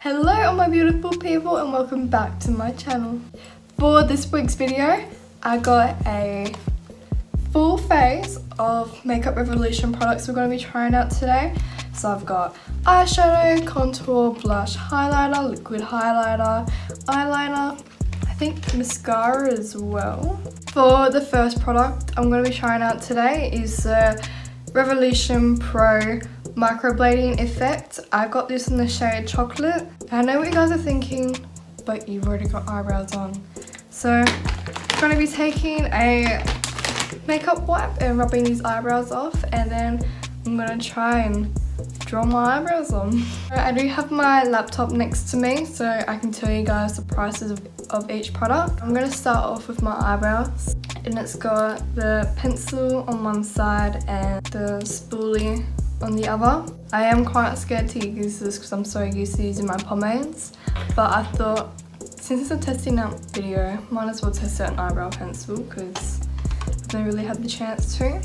Hello all my beautiful people and welcome back to my channel. For this week's video, I got a full face of Makeup Revolution products we're going to be trying out today. So I've got eyeshadow, contour, blush, highlighter, liquid highlighter, eyeliner, I think mascara as well. For the first product I'm going to be trying out today is the Revolution Pro microblading effect. I got this in the shade chocolate. I know what you guys are thinking, but you've already got eyebrows on. So I'm going to be taking a makeup wipe and rubbing these eyebrows off, and then I'm going to try and draw my eyebrows on. I do have my laptop next to me so I can tell you guys the prices of each product. I'm going to start off with my eyebrows, and it's got the pencil on one side and the spoolie on the other. I am quite scared to use this because I'm so used to using my pomades, but I thought since it's a testing out video, might as well test out an eyebrow pencil because I've never really had the chance to.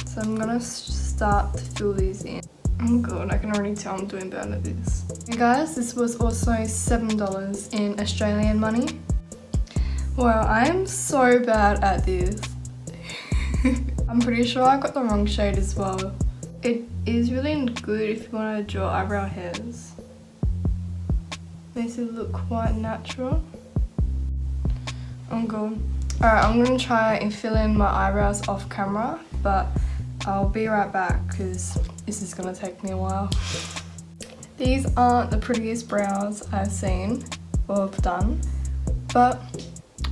So I'm gonna start to fill these in. Oh god, I can already tell I'm doing bad at this. Hey guys, this was also $7 in Australian money. Wow, I am so bad at this. I'm pretty sure I got the wrong shade as well. It is really good if you want to draw eyebrow hairs. Makes it look quite natural. I'm good. Alright, I'm going to try and fill in my eyebrows off camera, but I'll be right back because this is going to take me a while. These aren't the prettiest brows I've seen or have done, but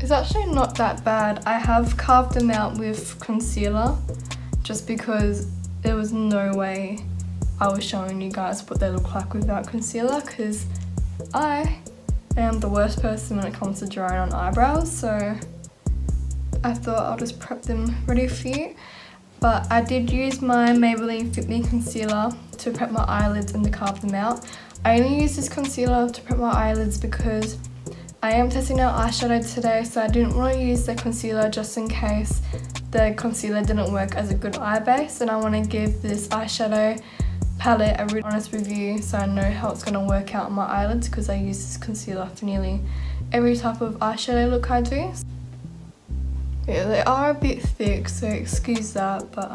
it's actually not that bad. I have carved them out with concealer just because there was no way I was showing you guys what they look like without concealer, because I am the worst person when it comes to drawing on eyebrows, so I thought I'll just prep them ready for you. But I did use my Maybelline Fit Me concealer to prep my eyelids and to carve them out. I only use this concealer to prep my eyelids because I am testing out eyeshadow today, so I didn't want to use the concealer just in case the concealer didn't work as a good eye base, and I want to give this eyeshadow palette a really honest review so I know how it's going to work out on my eyelids, because I use this concealer for nearly every type of eyeshadow look I do. Yeah, they are a bit thick, so excuse that, but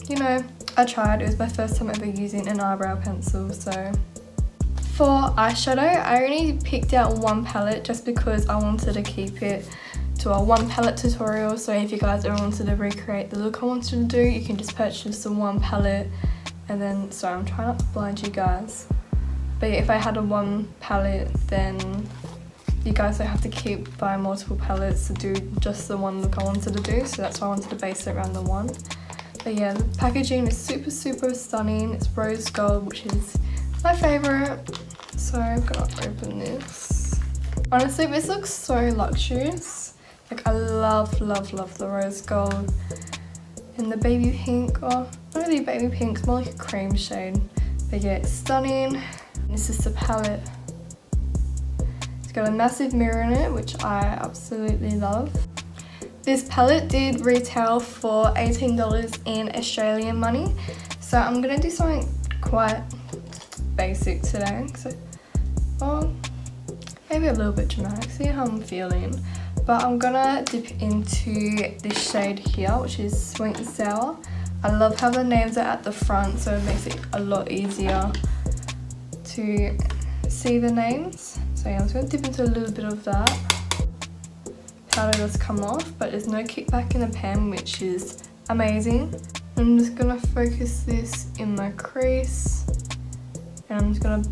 you know, I tried. It was my first time ever using an eyebrow pencil. So for eyeshadow, I only picked out one palette just because I wanted to keep it to a one palette tutorial. So if you guys ever wanted to recreate the look I wanted to do, you can just purchase the one palette. And then, sorry, I'm trying not to blind you guys, but yeah, if I had a one palette, then you guys don't have to keep buying multiple palettes to do just the one look I wanted to do. So that's why I wanted to base it around the one. But yeah, the packaging is super stunning. It's rose gold, which is my favorite. So I'm gonna open this. Honestly, this looks so luxurious. Like, I love the rose gold and the baby pink. Oh, not really baby pink, it's more like a cream shade. But yeah, it's stunning. This is the palette. It's got a massive mirror in it, which I absolutely love. This palette did retail for $18 in Australian money. So I'm gonna do something quite basic today. So, well, maybe a little bit dramatic, see how I'm feeling. But I'm gonna dip into this shade here, which is Sweet and Sour. I love how the names are at the front, so it makes it a lot easier to see the names. So yeah, I'm just gonna dip into a little bit of that. Powder does come off, but there's no kickback in the pen, which is amazing. I'm just gonna focus this in my crease, and I'm just gonna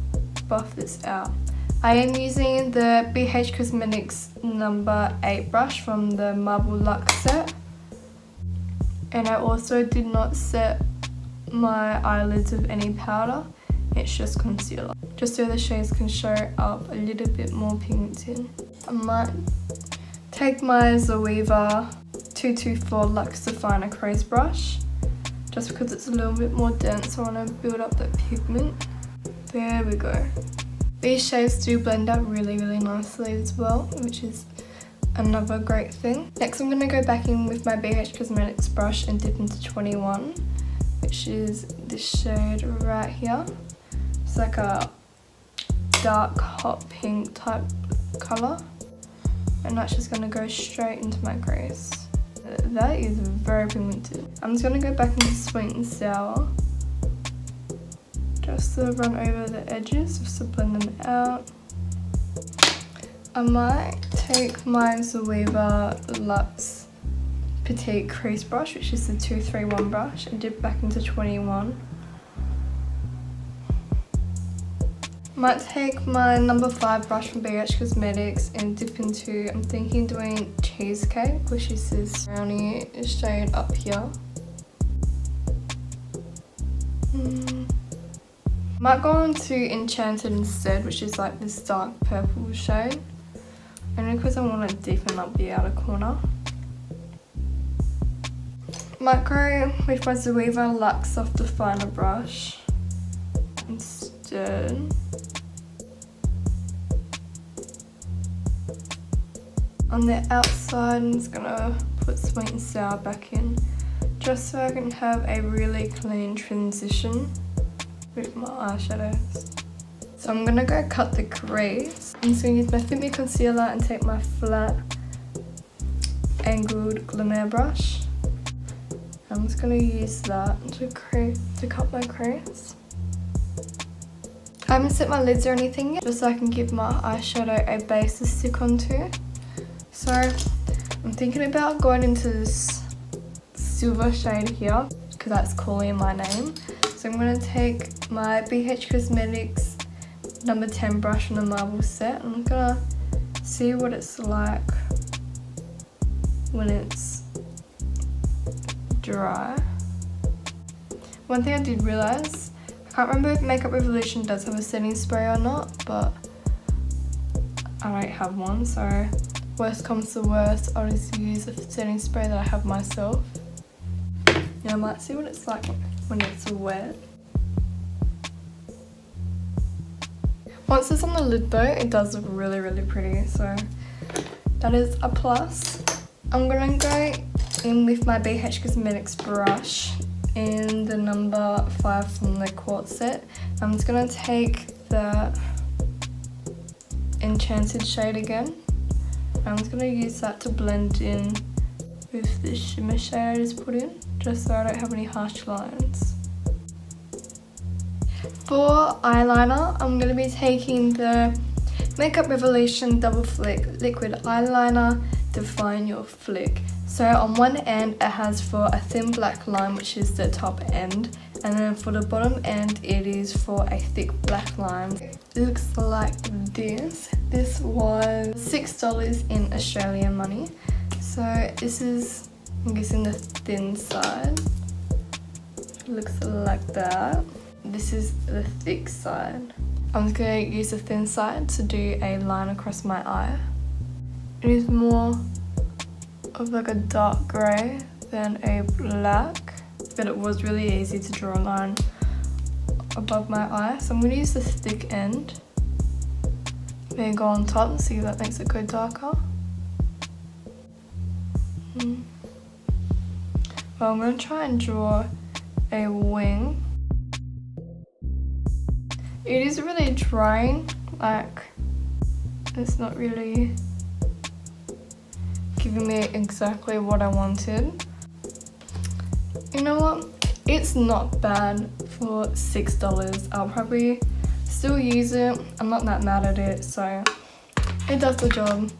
buff this out. I am using the BH Cosmetics number 8 brush from the Marble Luxe set. And I also did not set my eyelids with any powder. It's just concealer, just so the shades can show up a little bit more pigmented. I might take my Zoeva 224 Luxe Definer Crease brush, just because it's a little bit more dense. I want to build up that pigment. There we go. These shades do blend out really nicely as well, which is another great thing. Next, I'm going to go back in with my BH Cosmetics brush and dip into 21, which is this shade right here. It's like a dark hot pink type colour, and that's just going to go straight into my crease. That is very pigmented. I'm just going to go back into sweet and sour just to run over the edges, just to blend them out. I might take my Zoeva Luxe Petite Crease Brush, which is the 231 brush, and dip back into 21. Might take my number 5 brush from BH Cosmetics and dip into, I'm thinking doing Cheesecake, which is this brownie shade up here. Might go on to Enchanted instead, which is like this dark purple shade, only because I want to deepen up the outer corner. Might go with my Zoeva Luxe Soft Definer brush instead. On the outside, I'm just gonna put sweet and sour back in, just so I can have a really clean transition with my eyeshadows. So I'm gonna go cut the crease. I'm just gonna use my Fit Me concealer and take my flat angled Glimmer brush. I'm just gonna use that to cut my crease. I haven't set my lids or anything yet, just so I can give my eyeshadow a base to stick onto. So I'm thinking about going into this silver shade here, because that's calling my name. So I'm going to take my BH Cosmetics number 10 brush from the marble set, and I'm going to see what it's like when it's dry. One thing I did realise, I can't remember if Makeup Revolution does have a setting spray or not, but I don't have one, so worst comes to worst, I'll just use a setting spray that I have myself. Yeah, I might see what it's like when it's wet. Once it's on the lid though, it does look really, really pretty, so that is a plus. I'm gonna go in with my BH Cosmetics brush in the number 5 from the quartz set. I'm just gonna take the Enchanted shade again. I'm just gonna use that to blend in with the shimmer shade I just put in, just so I don't have any harsh lines. For eyeliner, I'm going to be taking the Makeup Revolution Double Flick Liquid Eyeliner Define Your Flick. So on one end it has for a thin black line, which is the top end, and then for the bottom end it is for a thick black line. It looks like this. This was $6 in Australian money. So this is, I'm guessing, the thin side. It looks like that. This is the thick side. I'm just going to use the thin side to do a line across my eye. It is more of like a dark grey than a black, but it was really easy to draw a line above my eye. So I'm going to use the thick end. Then go on top and see if that makes it go darker. Well, I'm going to try and draw a wing. It is really drying, like it's not really giving me exactly what I wanted. You know what? It's not bad for $6. I'll probably still use it. I'm not that mad at it, so it does the job.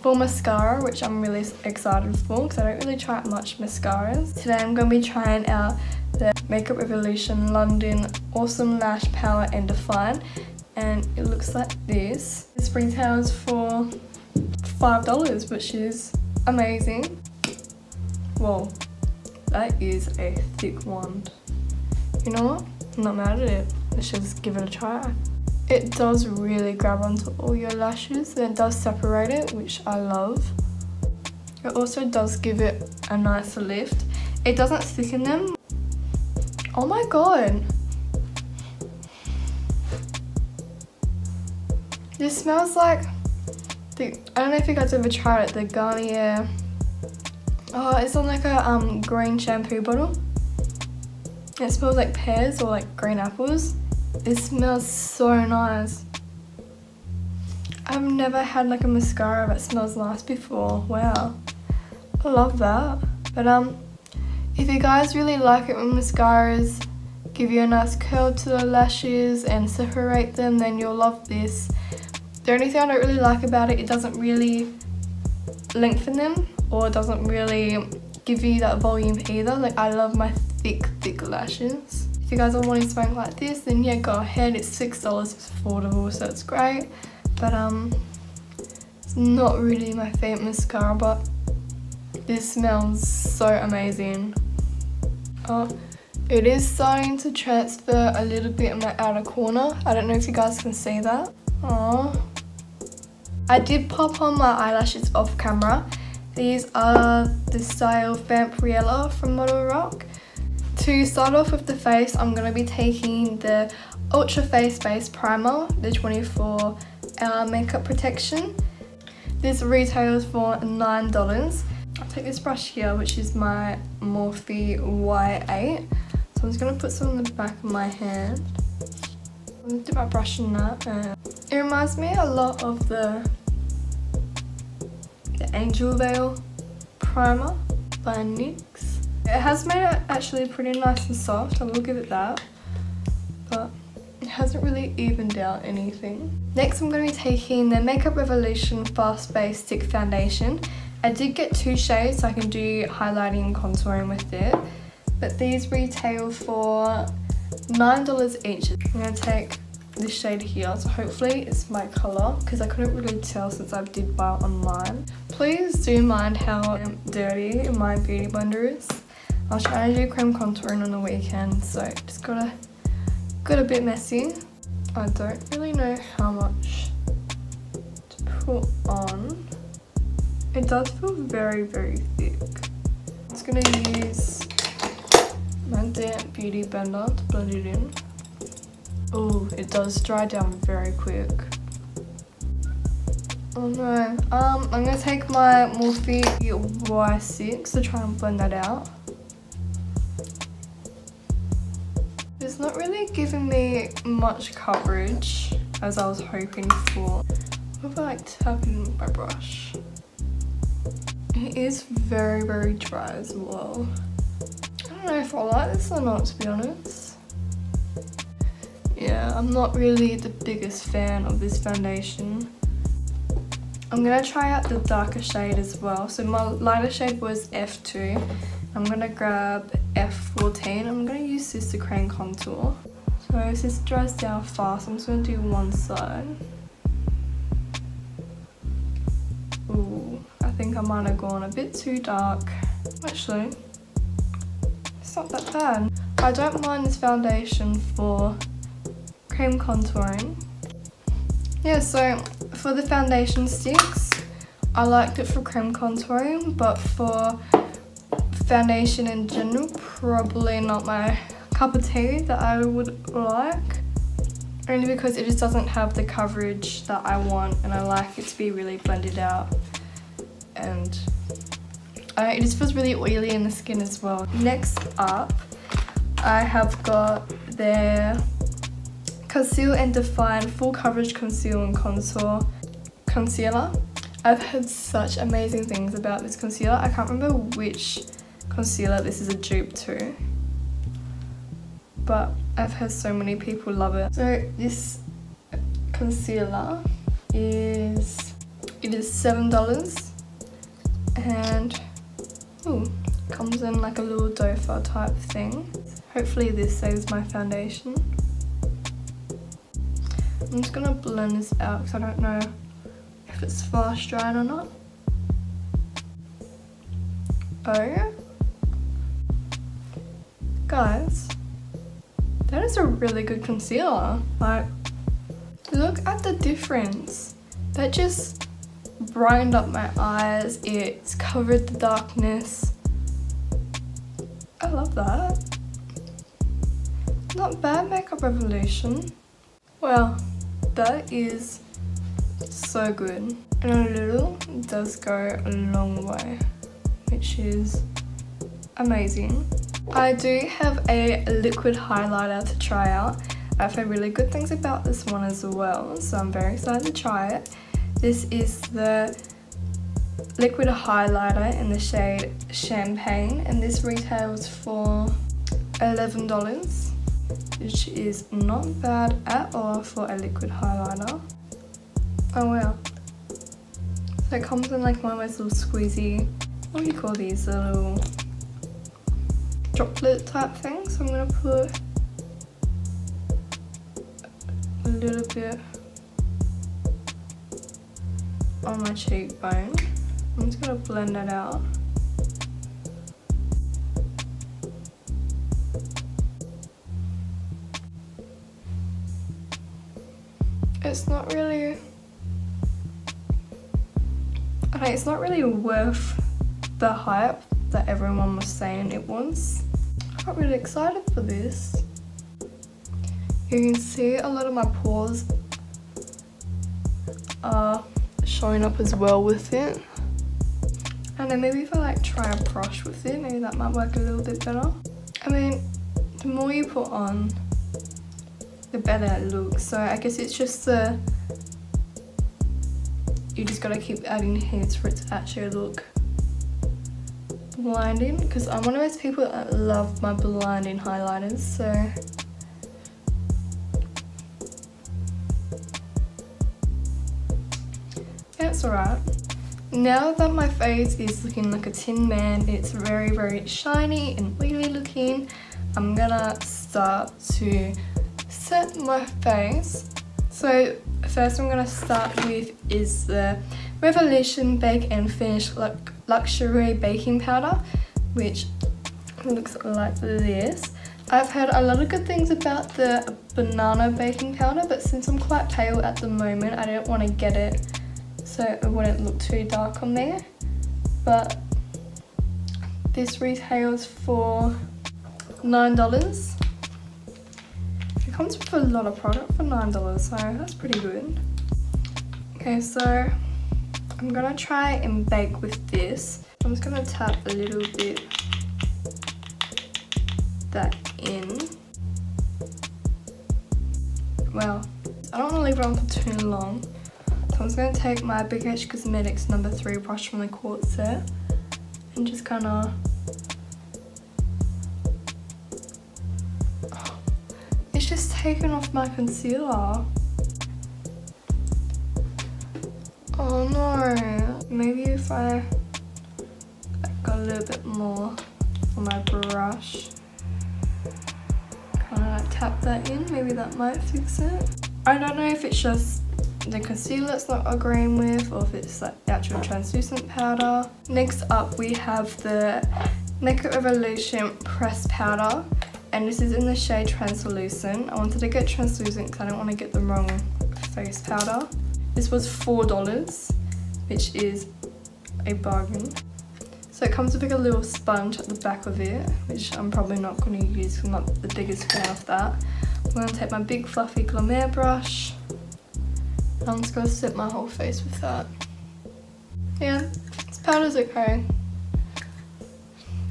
For mascara, which I'm really excited for because I don't really try out much mascaras. Today I'm going to be trying out the Makeup Revolution London Awesome Lash Power and Define, and it looks like this. This retails for $5, which is amazing. Whoa, that is a thick wand. You know what? I'm not mad at it. Let's just give it a try. It does really grab onto all your lashes and it does separate it, which I love. It also does give it a nice lift. It doesn't thicken them. Oh my god! This smells like I don't know if you guys ever tried it, the Garnier. Oh, it's on like a green shampoo bottle. It smells like pears or like green apples. It smells so nice. I've never had like a mascara that smells nice before. Wow, I love that. But if you guys really like it when mascaras give you a nice curl to the lashes and separate them, then you'll love this. The only thing I don't really like about it, it doesn't really lengthen them, or it doesn't really give you that volume either. Like, I love my thick lashes. If you guys are wanting something like this, then yeah, go ahead. It's $6, it's affordable, so it's great. But it's not really my favourite mascara, but this smells so amazing. It is starting to transfer a little bit in my outer corner. I don't know if you guys can see that. I did pop on my eyelashes off camera. These are the style Vampirella from Model Rock. To start off with the face, I'm going to be taking the Ultra Face Base Primer, the 24-hour makeup protection. This retails for $9. I'll take this brush here, which is my Morphe Y8. So I'm just going to put some on the back of my hand. I'm going to dip my brush in that. And it reminds me a lot of the Angel Veil primer by NYX. It has made it actually pretty nice and soft, I will give it that. But it hasn't really evened out anything. Next I'm going to be taking the Makeup Revolution Fast Base Stick Foundation. I did get 2 shades so I can do highlighting and contouring with it. But these retail for $9 each. I'm going to take this shade here, so hopefully it's my colour, because I couldn't really tell since I did buy it online. Please do mind how dirty my beauty blender is. I was trying to do cream contouring on the weekend, so it just got a bit messy. I don't really know how much to put on. It does feel very thick. I'm just going to use my damp beauty blender to blend it in. Oh, it does dry down very quick. Oh no. I'm going to take my Morphe Y6 to try and blend that out. It's not really giving me much coverage as I was hoping for. What if I like tapping with my brush? It is very dry as well. I don't know if I like this or not, to be honest. Yeah, I'm not really the biggest fan of this foundation. I'm going to try out the darker shade as well. So my lighter shade was F2. I'm going to grab F14. I'm going to use this to cream contour. So as this dries down fast, I'm just going to do one side. Ooh, I think I might have gone a bit too dark. Actually, it's not that bad. I don't mind this foundation for cream contouring. Yeah, so for the foundation sticks, I liked it for cream contouring, but for foundation in general, probably not my cup of tea that I would like. Only because it just doesn't have the coverage that I want, and I like it to be really blended out. And it just feels really oily in the skin as well. Next up, I have got their Conceal and Define Full Coverage Conceal and Contour Concealer. I've heard such amazing things about this concealer. I can't remember which concealer this is a dupe to, but I've heard so many people love it. So this concealer is $7, and comes in like a little doe-foot type thing. Hopefully this saves my foundation. I'm just gonna blend this out because I don't know if it's fast drying or not. Oh, guys, that is a really good concealer. Like, look at the difference. That just brightened up my eyes. It's covered the darkness. I love that. Not bad, Makeup Revolution. Well, that is so good. And a little does go a long way, which is amazing. I do have a liquid highlighter to try out. I've heard really good things about this one as well, so I'm very excited to try it. This is the liquid highlighter in the shade Champagne, and this retails for $11, which is not bad at all for a liquid highlighter. Oh wow. So it comes in like one of those little squeezy, what do you call these, little droplet type things. So I'm going to put a little bit on my cheekbone. I'm just going to blend it out. It's not really, it's not really worth the hype that everyone was saying it was. I got really excited for this. You can see a lot of my pores are showing up as well with it. And then maybe if I like try a brush with it, maybe that might work a little bit better. I mean, the more you put on, the better it looks. So I guess it's just you just gotta keep adding heats for it to actually look blinding, because I'm one of those people that love my blinding highlighters. So yeah, it's alright. Now that my face is looking like a Tin Man, it's very, very shiny and oily looking, I'm gonna start to set my face. So first I'm gonna start with is the Revolution Bake and Finish Luxury Baking Powder, which looks like this. I've heard a lot of good things about the banana baking powder, but since I'm quite pale at the moment, I didn't want to get it so it wouldn't look too dark on there. But this retails for $9. It comes with a lot of product for $9, so that's pretty good. Okay, so I'm gonna try and bake with this. I'm just gonna tap a little bit that in. Well, I don't want to leave it on for too long. So I'm just gonna take my Big H Cosmetics No. 3 brush from the Quartz set and just kinda, it's just taking off my concealer. Oh no, maybe if I got a little bit more on my brush, kind of like tap that in, maybe that might fix it. I don't know if it's just the concealer it's not agreeing with, or if it's like the actual translucent powder. Next up we have the Makeup Revolution Pressed Powder, and this is in the shade Translucent. I wanted to get translucent because I don't want to get the wrong face powder. This was $4, which is a bargain. So it comes with like a little sponge at the back of it, which I'm probably not going to use because I'm not the biggest fan of that. I'm going to take my big fluffy Glamour brush, and I'm just going to set my whole face with that. Yeah, this powder's okay.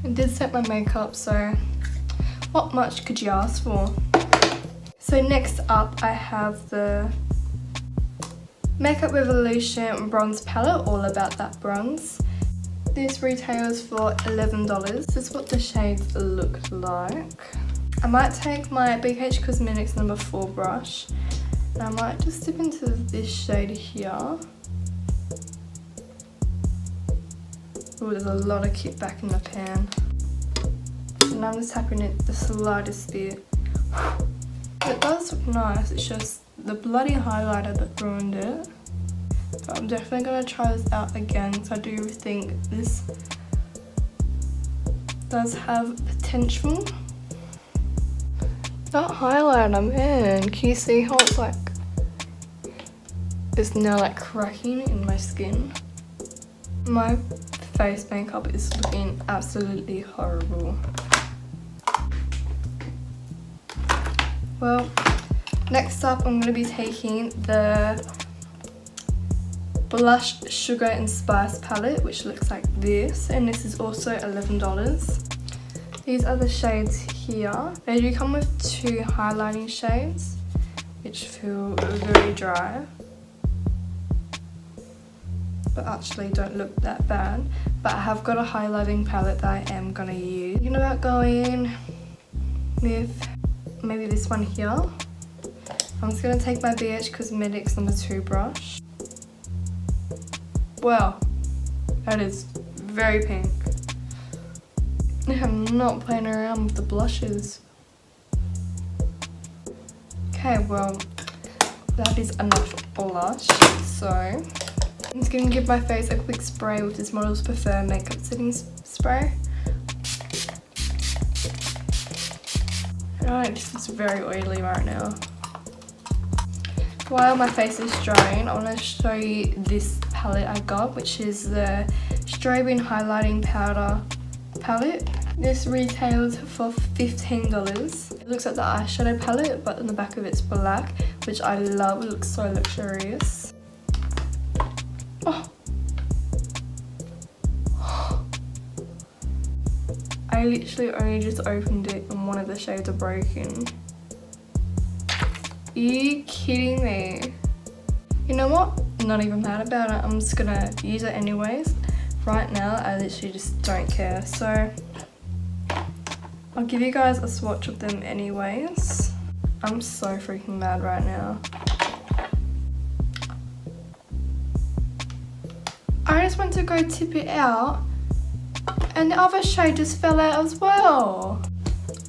It did set my makeup, so what much could you ask for? So next up I have the Makeup Revolution Bronze Palette, all about that bronze. This retails for $11. This is what the shades look like. I might take my Big H Cosmetics No. 4 brush, and I might just dip into this shade here. Oh, there's a lot of kickback in the pan. And I'm just tapping it the slightest bit. It does look nice, it's just the bloody highlighter that ruined it. But I'm definitely going to try this out again, because I do think this does have potential. That highlighter, man, can you see how it's like, it's now like cracking in my skin? My face makeup is looking absolutely horrible. Well, next up I'm going to be taking the Blush Sugar and Spice palette, which looks like this, and this is also $11. These are the shades here. They do come with 2 highlighting shades, which feel very dry. but actually don't look that bad. But I have got a highlighting palette that I am gonna use. Thinking about going with maybe this one here. I'm just gonna take my BH Cosmetics number 2 brush. Wow, that is very pink. I'm not playing around with the blushes. Okay, well, that is enough blush. So, I'm just gonna give my face a quick spray with this Models Prefer Makeup Setting Spray. Alright, this is very oily right now. While my face is drying, I want to show you this palette I got, which is the Strobing Highlighting Powder palette. This retails for $15. It looks like the eyeshadow palette, but on the back of it's black, which I love. It looks so luxurious. Oh. I literally only just opened it and one of the shades are broken. Are you kidding me? You know what? I'm not even mad about it. I'm just gonna use it anyways. Right now, I literally just don't care. So, I'll give you guys a swatch of them anyways. I'm so freaking mad right now. I just went to go tip it out and the other shade just fell out as well.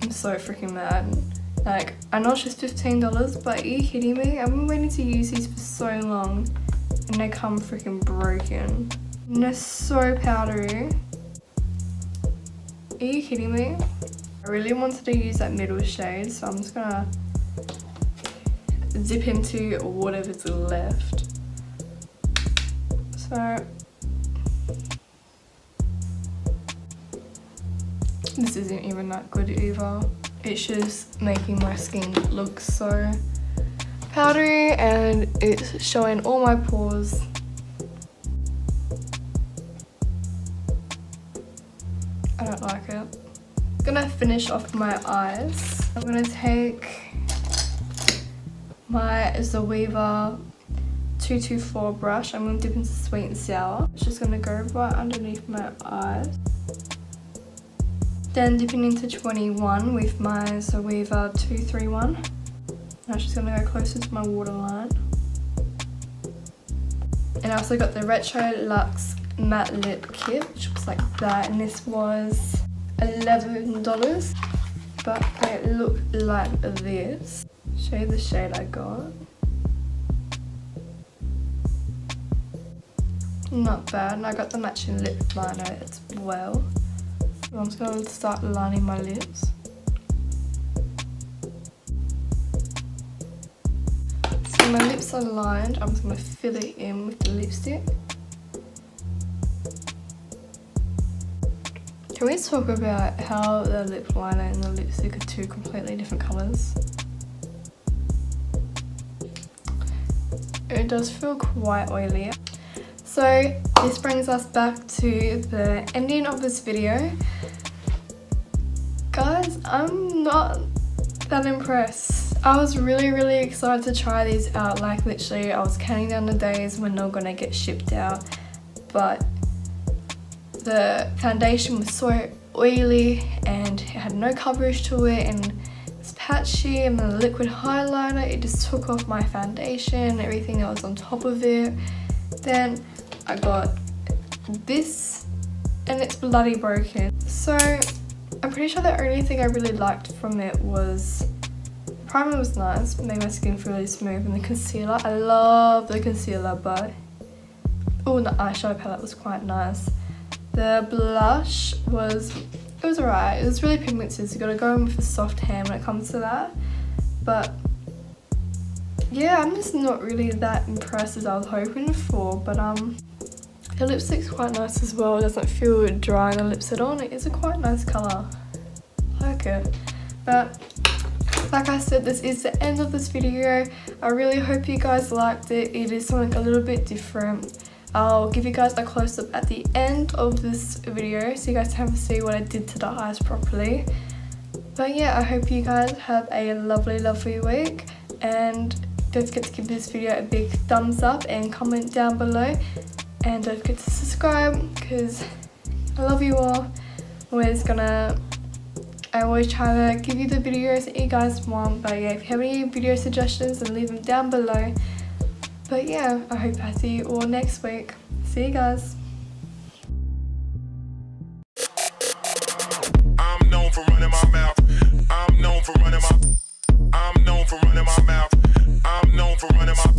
I'm so freaking mad. Like, I know it's just $15, but are you kidding me? I've been waiting to use these for so long and they come freaking broken. And they're so powdery. Are you kidding me? I really wanted to use that middle shade, so I'm just gonna dip into whatever's left. So, this isn't even that good either. It's just making my skin look so powdery and it's showing all my pores. I don't like it. I'm gonna finish off my eyes. I'm gonna take my Zoeva 224 brush. I'm gonna dip into Sweet and Sour. It's just gonna go right underneath my eyes. Then dipping into 21 with my Zoeva 231. I'm just gonna go closer to my waterline. And I also got the Retro Luxe Matte Lip Kit, which looks like that. And this was $11, but they look like this. Show you the shade I got. Not bad, and I got the matching lip liner as well. So I'm just going to start lining my lips. So my lips are lined, I'm just going to fill it in with the lipstick. Can we talk about how the lip liner and the lipstick are two completely different colours? It does feel quite oily. So this brings us back to the ending of this video. Guys, I'm not that impressed. I was really excited to try these out. Like literally I was counting down the days when they're gonna get shipped out, but the foundation was so oily and it had no coverage to it and it's patchy, and the liquid highlighter, it just took off my foundation and everything that was on top of it. Then I got this and it's bloody broken. So I'm pretty sure the only thing I really liked from it was the primer was nice, made my skin feel really smooth, and the concealer. I love the concealer, but oh, and the eyeshadow palette was quite nice. The blush was alright. It was really pigmented, so you gotta go in with a soft hand when it comes to that. But yeah, I'm just not really that impressed as I was hoping for. But the lipstick's quite nice as well. It doesn't feel dry on the lips at all, and it is a quite nice colour. I like it. But like I said, this is the end of this video. I really hope you guys liked it. It is something a little bit different. I'll give you guys a close-up at the end of this video so you guys can see what I did to the eyes properly. But yeah, I hope you guys have a lovely week, and don't forget to give this video a big thumbs up and comment down below and don't forget to subscribe because I love you all. I always try to give you the videos that you guys want, but yeah, if you have any video suggestions, then leave them down below. But yeah, I hope I see you all next week. See you guys. I'm known for running my mouth. I'm known for running my mouth. I'm known for running my